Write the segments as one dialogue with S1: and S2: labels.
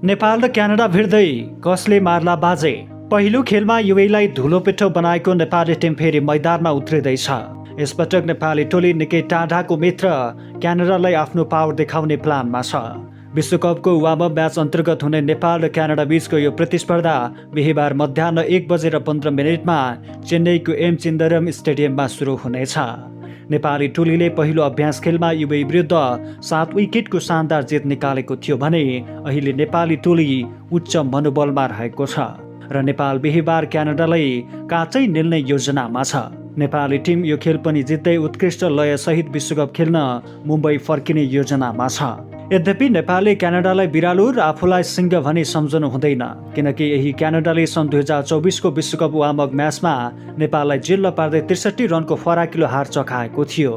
S1: नेपाल र क्यानाडा भिड्दै कसले मार्ला बाजे। पहिलो खेलमा युएईलाई धुलो पिठो बनाएको नेपाली टिम फेरि मैदानमा उत्रिँदैछ। यसपटक नेपाली टोली निकै टाढाको मित्र क्यानाडालाई आफ्नो पावर देखाउने प्लानमा छ। विश्वकपको वार्मअप म्याच अन्तर्गत हुने नेपाल र क्यानाडा बीचको यो प्रतिस्पर्धा बिहिबार मध्याह 1:15 चेन्नईको एम चिदम्बरम स्टेडियममा सुरु हुनेछ। नेपाली टोलीले पहिलो अभ्यास खेलमा युएई विरुद्ध 7 विकेटको शानदार जित निकालेको थियो भने अहिले नेपाली टोली उच्च मनोबलमा रहेको छ र नेपाल बिहिबार क्यानाडालाई काचै निल्ने योजनामा छ। नेपाली टिम यो खेल पनि जित्दै उत्कृष्ट लयसहित विश्वकप खेल्न मुम्बई फर्किने योजनामा छ। यद्यपि नेपालले क्यानाडालाई बिरालो र आफूलाई सिंह भनी सम्झनु हुँदैन, किनकि यही क्यानाडाले सन् 2024को विश्वकप वार्मअप म्याचमा नेपाललाई जिल्ल पार्दै 63 रनको फराकिलो हार चखाएको थियो।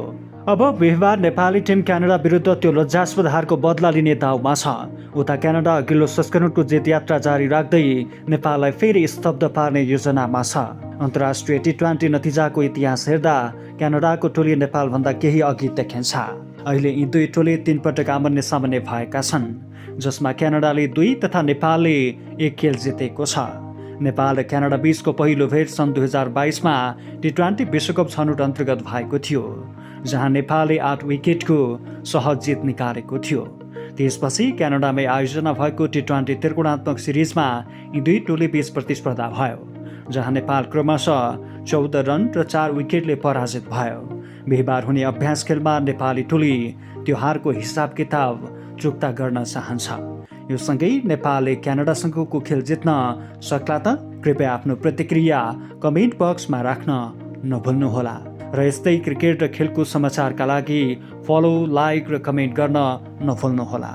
S1: अब बिहिबार नेपाली टिम क्यानाडा विरुद्ध त्यो लज्जास्पद हारको बदला लिने दाउमा छ। उता क्यानाडा अघिल्लो संस्करणको जित यात्रा जारी राख्दै नेपाललाई फेरि स्तब्ध पार्ने योजनामा छ। अन्तर्राष्ट्रिय टी20 नतिजाको इतिहास हेर्दा क्यानाडाको टोली नेपालभन्दा केही अघि देखिन्छ। अहिले यी दुई टोली 3 पटक आमन्य सामन्य भएका छन्, जसमा क्यानाडाले 2 तथा नेपालले 1 खेल जितेको छ। नेपाल र क्यानाडा बीचको पहिलो भेट सन् 2022मा टी20 विश्वकप छनौट अन्तर्गत भएको थियो, जहाँ नेपालले 8 विकेटको सहज जित निकालेको थियो। त्यसपछि क्यानाडामै आयोजना भएको टी20 त्रिकोणात्मक सिरिजमा यी दुई टोली बीच प्रतिस्पर्धा भयो, जहाँ नेपाल क्रमशः 14 रन र 4 विकेटले पराजित भयो। बिहिबार हुने अभ्यास खेलमा नेपाली टोली त्यो हारको हिसाब किताब चुक्ता गर्न चाहन्छ। यो सँगै नेपालले क्यानाडासँगको खेल जित्न सक्ला त? कृपया आफ्नो प्रतिक्रिया कमेन्ट बक्समा राख्न नभुल्नुहोला र यस्तै क्रिकेट र खेलकुद समाचारका लागि फलो, लाइक र कमेन्ट गर्न नभुल्नुहोला।